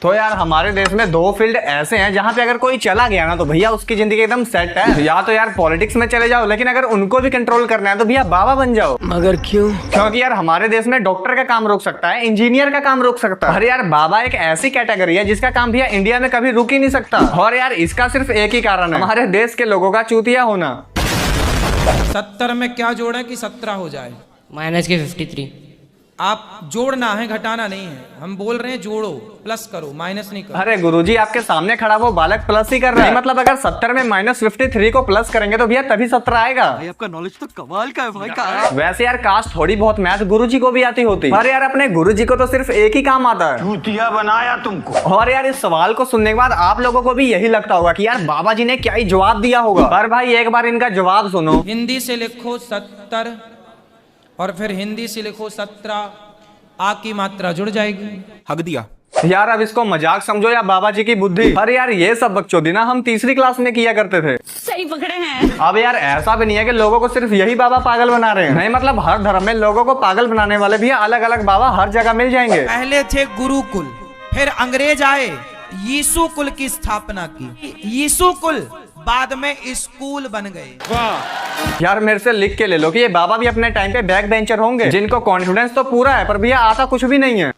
तो यार हमारे देश में दो फील्ड ऐसे हैं जहाँ पे अगर कोई चला गया ना तो भैया उसकी जिंदगी एकदम सेट है। या तो यार पॉलिटिक्स में चले जाओ, लेकिन अगर उनको भी कंट्रोल करना है तो भैया बाबा बन जाओ। मगर क्यों? क्योंकि यार हमारे देश में डॉक्टर का काम रोक सकता है, इंजीनियर का काम रोक सकता है। अरे यार बाबा एक ऐसी कैटेगरी है जिसका काम भैया इंडिया में कभी रुक ही नहीं सकता। और यार इसका सिर्फ एक ही कारण है, हमारे देश के लोगों का चूतिया होना। 70 में क्या जोड़े कि 17 हो जाए? माइनस के 53। आप जोड़ना है, घटाना नहीं है। हम बोल रहे हैं जोड़ो, प्लस करो, माइनस नहीं करो। अरे गुरुजी आपके सामने खड़ा वो बालक प्लस ही कर रहा है। मतलब अगर 70 में -53 को प्लस करेंगे तो भैया तभी 17 आएगा। भाई आपका नॉलेज तो कमाल का है भाई का। वैसे यार काश थोड़ी बहुत मैथ गुरुजी को भी आती होती। अरे यार अपने गुरुजी को तो सिर्फ एक ही काम आता है, चूतिया बनाया तुमको। और यार इस सवाल को सुनने के बाद आप लोगों को भी यही लगता होगा कि यार बाबा जी ने क्या ही जवाब दिया होगा। पर भाई एक बार इनका जवाब सुनो। हिंदी से लिखो 70 और फिर हिंदी से लिखो 17, आ की मात्रा जुड़ जाएगी। हक दिया। यार अब इसको मजाक समझो या बाबा जी की बुद्धि। अरे यार ये सब बकचोदी ना हम तीसरी क्लास में किया करते थे। सही पकड़े हैं। अब यार ऐसा भी नहीं है कि लोगों को सिर्फ यही बाबा पागल बना रहे हैं। नहीं, मतलब हर धर्म में लोगों को पागल बनाने वाले भी अलग अलग बाबा हर जगह मिल जाएंगे। पहले थे गुरुकुल, फिर अंग्रेज आए, यीशु कुल की स्थापना की। यीशु कुल बाद में स्कूल बन गए। यार मेरे से लिख के ले लो कि ये बाबा भी अपने टाइम पे बैक बेंचर होंगे, जिनको कॉन्फिडेंस तो पूरा है पर भैया आता कुछ भी नहीं है।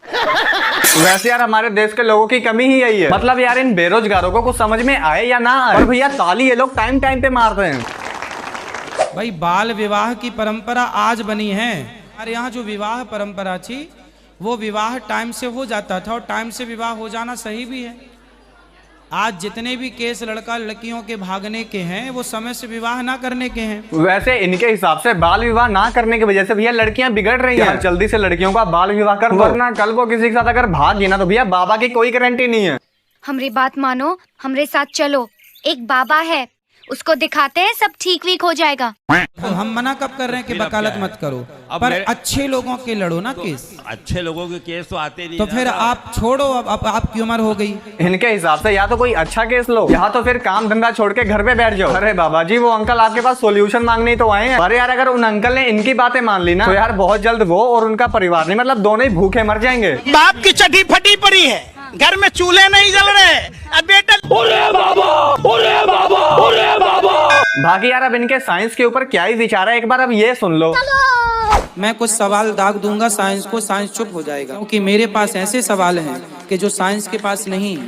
वैसे यार हमारे देश के लोगों की कमी ही यही है। मतलब यार इन बेरोजगारों को कुछ समझ में आए या ना आए, और भैया ताली ये लोग टाइम टाइम पे मारते हैं। भाई बाल विवाह की परंपरा आज बनी है। हमारे यहाँ जो विवाह परंपरा थी वो विवाह टाइम से हो जाता था, और टाइम से विवाह हो जाना सही भी है। आज जितने भी केस लड़का लड़कियों के भागने के हैं वो समय से विवाह ना करने के हैं। वैसे इनके हिसाब से बाल विवाह ना करने की वजह से भैया लड़कियां बिगड़ रही हैं। जल्दी से लड़कियों का बाल विवाह कर, वरना कल वो किसी के साथ अगर भाग गई ना तो भैया बाबा की कोई गारंटी नहीं है। हमरी बात मानो, हमरे साथ चलो। एक बाबा है, उसको दिखाते हैं, सब ठीक वीक हो जाएगा। तो हम मना कब कर रहे हैं कि वकालत मत करो, पर अच्छे लोगों के लड़ो ना केस। अच्छे लोगों के केस तो आते नहीं। तो फिर आप छोड़ो, अब आपकी उम्र हो गई। इनके हिसाब से या तो कोई अच्छा केस लो, या तो फिर काम धंधा छोड़ के घर पे बैठ जाओ। अरे बाबा जी वो अंकल आपके पास सॉल्यूशन मांगने ही तो आए हैं। अरे यार अगर उन अंकल ने इनकी बातें मान ली ना तो यार बहुत जल्द वो और उनका परिवार नहीं, मतलब दोनों ही भूखे मर जाएंगे। बाप की चड्डी फटी पड़ी है, घर में चूल्हे नहीं जल रहे, अब बेटा बाकी यार अब इनके साइंस के ऊपर क्या ही विचार है, एक बार अब ये सुन लो। मैं कुछ सवाल दाग दूंगा साइंस को, साइंस चुप हो जाएगा, क्योंकि मेरे पास ऐसे सवाल हैं कि जो साइंस के पास नहीं है।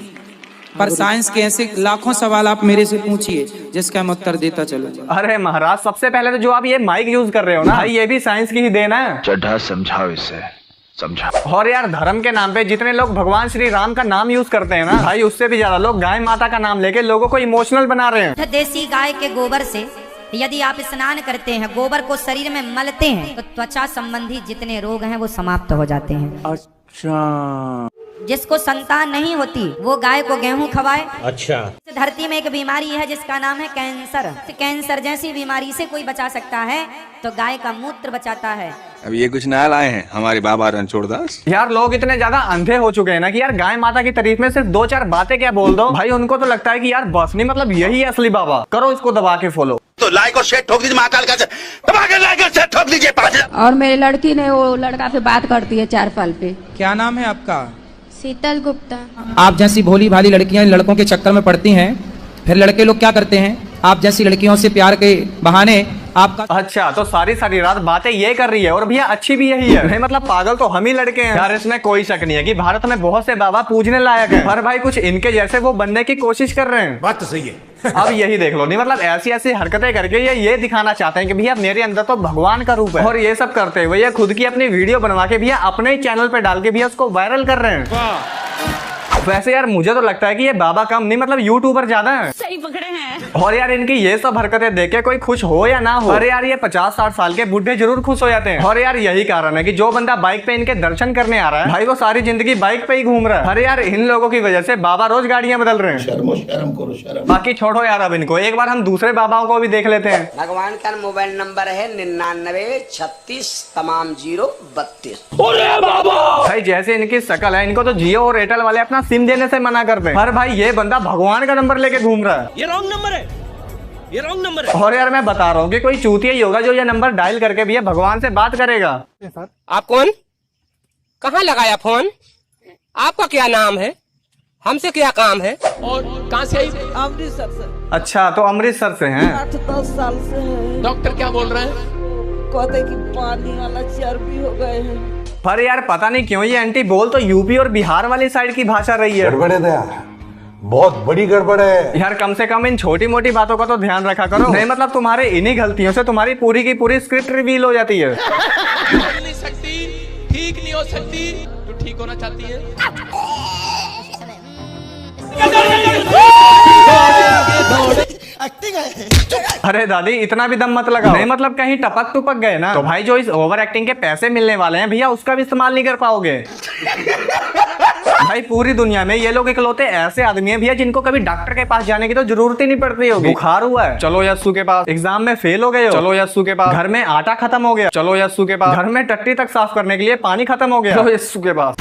पर साइंस के ऐसे लाखों सवाल आप मेरे से पूछिए जिसका मैं उत्तर देता चलूंगा। अरे महाराज सबसे पहले तो जो आप ये माइक यूज कर रहे हो ना, ये भी साइंस की ही देन है। चड्ढा समझाओ इसे, समझा। और यार धर्म के नाम पे जितने लोग भगवान श्री राम का नाम यूज करते हैं ना भाई, उससे भी ज्यादा लोग गाय माता का नाम लेके लोगों को इमोशनल बना रहे हैं। देसी गाय के गोबर से यदि आप स्नान करते हैं, गोबर को शरीर में मलते हैं, तो त्वचा संबंधी जितने रोग हैं वो समाप्त हो जाते हैं। अच्छा। जिसको संतान नहीं होती वो गाय को गेहूं खवाए। अच्छा। धरती में एक बीमारी है जिसका नाम है कैंसर। कैंसर जैसी बीमारी से कोई बचा सकता है तो गाय का मूत्र बचाता है। अब ये कुछ नया लाए हैं हमारे बाबा रणछोड़दास। यार लोग इतने ज्यादा अंधे हो चुके हैं ना कि यार गाय माता की तारीफ में सिर्फ 2-4 बातें क्या बोल दो भाई, उनको तो लगता है कि यार बस नहीं, मतलब यही है असली बाबा। करो इसको दबा के फॉलो। तो लाइक और शेयर ठोक दीजिए, महाकाल का दबा के लाइक और शेयर ठोक दीजिए 5। और मेरी लड़की ने वो लड़का से बात करती है 4 साल पे। क्या नाम है आपका? शीतल गुप्ता। आप जैसी भोली भाली लड़कियां लड़कों के चक्कर में पड़ती हैं, फिर लड़के लोग क्या करते हैं, आप जैसी लड़कियों से प्यार के बहाने आपका। अच्छा तो सारी सारी रात बातें ये कर रही है, और भैया अच्छी भी यही है। नहीं मतलब पागल तो हम ही लड़के हैं यार, इसमें कोई शक नहीं है कि भारत में बहुत से बाबा पूजने लायक हैं। पर भाई कुछ इनके जैसे वो बनने की कोशिश कर रहे हैं। बात तो सही है। अब यही देख लो, नहीं मतलब ऐसी ऐसी हरकतें करके ये दिखाना चाहते हैं कि भैया मेरे अंदर तो भगवान का रूप है। और ये सब करते हुए ये खुद की अपनी वीडियो बनवा के भैया अपने ही चैनल पे डाल के भैया उसको वायरल कर रहे हैं। वैसे यार मुझे तो लगता है कि ये बाबा कम नहीं, मतलब यूट्यूबर ज्यादा है। सही पकड़े हैं। और यार इनकी ये सब हरकतें देख के कोई खुश हो या ना हो, अरे यार ये 50-60 साल के बुढ़े जरूर खुश हो जाते हैं। और यार यही कारण है कि जो बंदा बाइक पे इनके दर्शन करने आ रहा है भाई वो सारी जिंदगी बाइक पे ही घूम रहा है। अरे यार इन लोगों की वजह से बाबा रोज गाड़ियां बदल रहे हैं। शर्म करो शर्म। बाकी छोड़ो यार अब इनको, एक बार हम दूसरे बाबाओं को भी देख लेते हैं। भगवान का मोबाइल नंबर है 9936 तमाम 032। भाई जैसे इनकी शकल है, इनको तो जियो और एयरटेल वाले अपना सिम देने से मना करते हैं। पर भाई ये बंदा भगवान का नंबर लेके घूम रहा है। ये रॉन्ग नंबर है, ये रॉन्ग नंबर है। और यार मैं बता रहा हूँ कि कोई चूतिया ही होगा जो ये नंबर डायल करके भी भगवान से बात करेगा। आप कौन? कहाँ लगाया फोन? आपका क्या नाम है? हमसे क्या काम है? और कहाँ से आई? अमृतसर से। अच्छा, तो अमृतसर से हैं। 8-10 साल से है। डॉक्टर क्या बोल रहे हैं? कहते कि पानी वाला चर्बी हो गए हैं। पर यार पता नहीं क्यों ये आंटी बोल तो यूपी और बिहार वाली साइड की भाषा रही है। गड़बड़ है यार, बहुत बड़ी गड़बड़ है यार। कम से कम इन छोटी मोटी बातों का तो ध्यान रखा करो। नहीं मतलब तुम्हारे इन्हीं गलतियों से तुम्हारी पूरी की पूरी स्क्रिप्ट रिवील हो जाती है। बोल नहीं सकती, ठीक नहीं हो सकती, तो ठीक होना चाहती है। अरे दादी इतना भी दम मत लगाओ। नहीं मतलब कहीं टपक टुपक गए ना तो भाई जो इस ओवर एक्टिंग के पैसे मिलने वाले हैं भैया उसका भी इस्तेमाल नहीं कर पाओगे। भाई पूरी दुनिया में ये लोग इकलौते ऐसे आदमी हैं भैया जिनको कभी डॉक्टर के पास जाने की तो जरूरत ही नहीं पड़ती होगी। बुखार हुआ है, चलो यस्सु के पास। एग्जाम में फेल हो गए हो, चलो यस्सु के पास। घर में आटा खत्म हो गया, चलो यस्सु के पास। घर में टट्टी तक साफ करने के लिए पानी खत्म हो गया, चलो यस्सु के पास।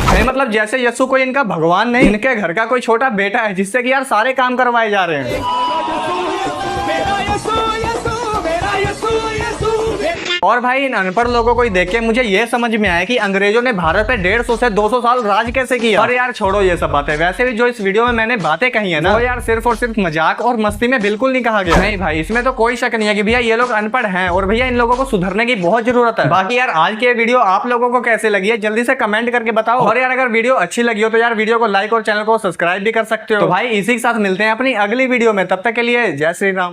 नहीं मतलब जैसे यस्सु कोई इनका भगवान नहीं, इनके घर का कोई छोटा बेटा है जिससे कि यार सारे काम करवाए जा रहे हैं। और भाई इन अनपढ़ लोगों को ही देख के मुझे ये समझ में आया कि अंग्रेजों ने भारत पे 150 से 200 साल राज कैसे किया। और यार छोड़ो ये सब बातें। वैसे भी जो इस वीडियो में मैंने बातें कही है ना वो यार सिर्फ और सिर्फ मजाक और मस्ती में बिल्कुल नहीं कहा गया। नहीं भाई इसमें तो कोई शक नहीं है कि भैया ये लोग अनपढ़ हैं और भैया इन लोगों को सुधरने की बहुत जरूरत है। बाकी यार आज की वीडियो आप लोगों को कैसे लगी है जल्दी से कमेंट करके बताओ। और यार अगर वीडियो अच्छी लगी हो तो यार वीडियो को लाइक और चैनल को सब्सक्राइब भी कर सकते हो। तो भाई इसी के साथ मिलते हैं अपनी अगली वीडियो में, तब तक के लिए जय श्री राम।